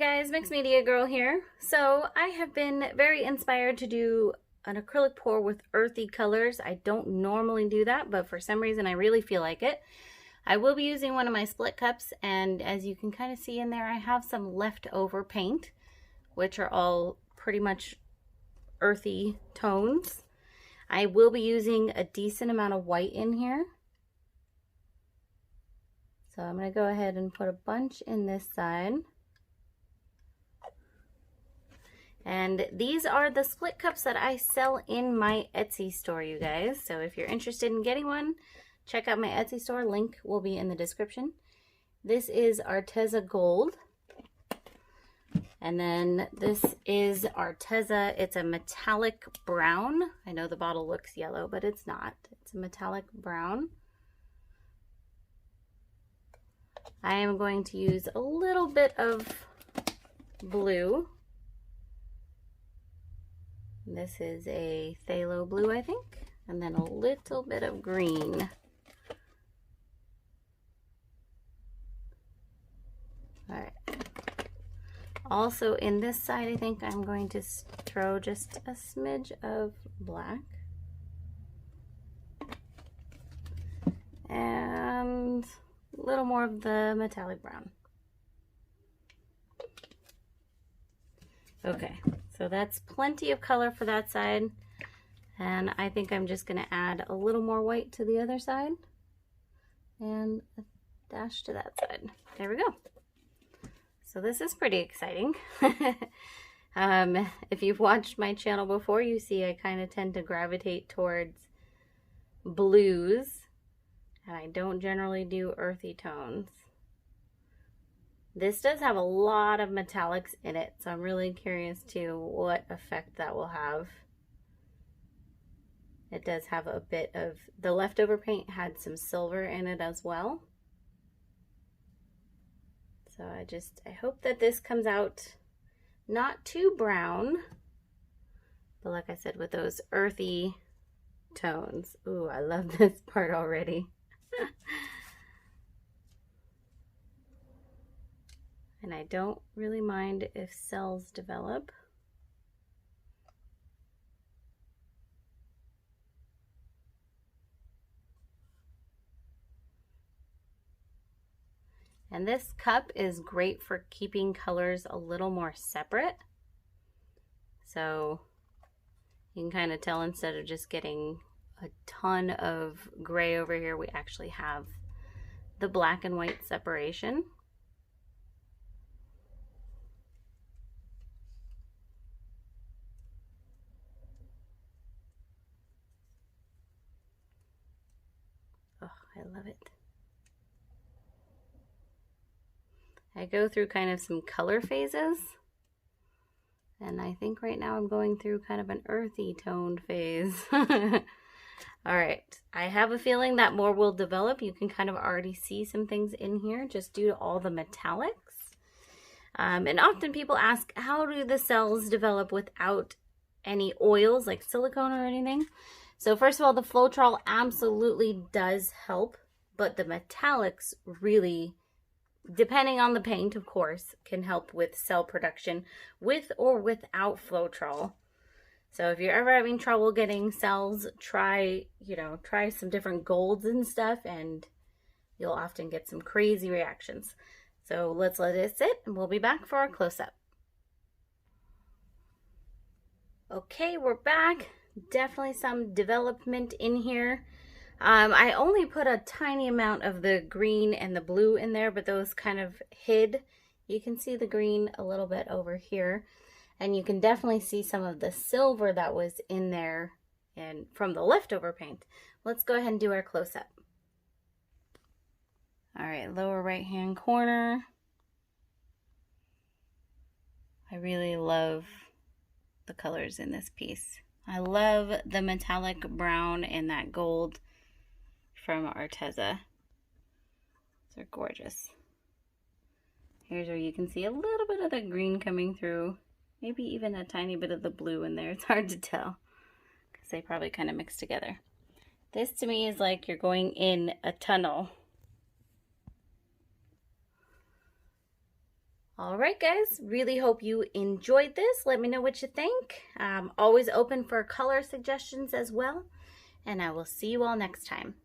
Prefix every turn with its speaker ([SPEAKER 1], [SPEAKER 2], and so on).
[SPEAKER 1] guys, Mixed Media Girl here. So I have been very inspired to do an acrylic pour with earthy colors. I don't normally do that, but for some reason I really feel like it. I will be using one of my split cups, and as you can kind of see in there, I have some leftover paint, which are all pretty much earthy tones. I will be using a decent amount of white in here. So I'm going to go ahead and put a bunch in this side. And these are the split cups that I sell in my Etsy store, you guys. So if you're interested in getting one, check out my Etsy store. Link will be in the description. This is Arteza Gold. And then this is Arteza. It's a metallic brown. I know the bottle looks yellow, but it's not. It's a metallic brown. I am going to use a little bit of blue. This is a phthalo blue, I think, and then a little bit of green. All right. Also in this side, I think I'm going to throw just a smidge of black. And a little more of the metallic brown. Okay, so that's plenty of color for that side. And I think I'm just gonna add a little more white to the other side and a dash to that side. There we go. So this is pretty exciting. If you've watched my channel before, you see I kind of tend to gravitate towards blues, and I don't generally do earthy tones. This does have a lot of metallics in it, so I'm really curious to what effect that will have. It does have a bit of, the leftover paint had some silver in it as well. So I hope that this comes out not too brown, but like I said, with those earthy tones. Ooh, I love this part already. And I don't really mind if cells develop. And this cup is great for keeping colors a little more separate. So you can kind of tell, instead of just getting a ton of gray over here, we actually have the black and white separation. Oh, I love it. I go through kind of some color phases, and I think right now I'm going through kind of an earthy toned phase. All right, I have a feeling that more will develop. You can kind of already see some things in here just due to all the metallics. And often people ask, how do the cells develop without any oils like silicone or anything? So first of all, the floetrol absolutely does help, but the metallics really, depending on the paint, of course, can help with cell production with or without floetrol. So if you're ever having trouble getting cells, try some different golds and stuff, and you'll often get some crazy reactions. So let's let it sit, and we'll be back for our close-up. Okay, we're back. Definitely some development in here. I only put a tiny amount of the green and the blue in there, but those kind of hid. You can see the green a little bit over here, and you can definitely see some of the silver that was in there and from the leftover paint. Let's go ahead and do our close-up. All right, lower right-hand corner. I really love the colors in this piece. I love the metallic brown and that gold from Arteza. They're gorgeous. Here's where you can see a little bit of the green coming through. Maybe even a tiny bit of the blue in there. It's hard to tell because they probably kind of mix together. This to me is like you're going in a tunnel. All right, guys, really hope you enjoyed this. Let me know what you think. I'm always open for color suggestions as well, and I will see you all next time.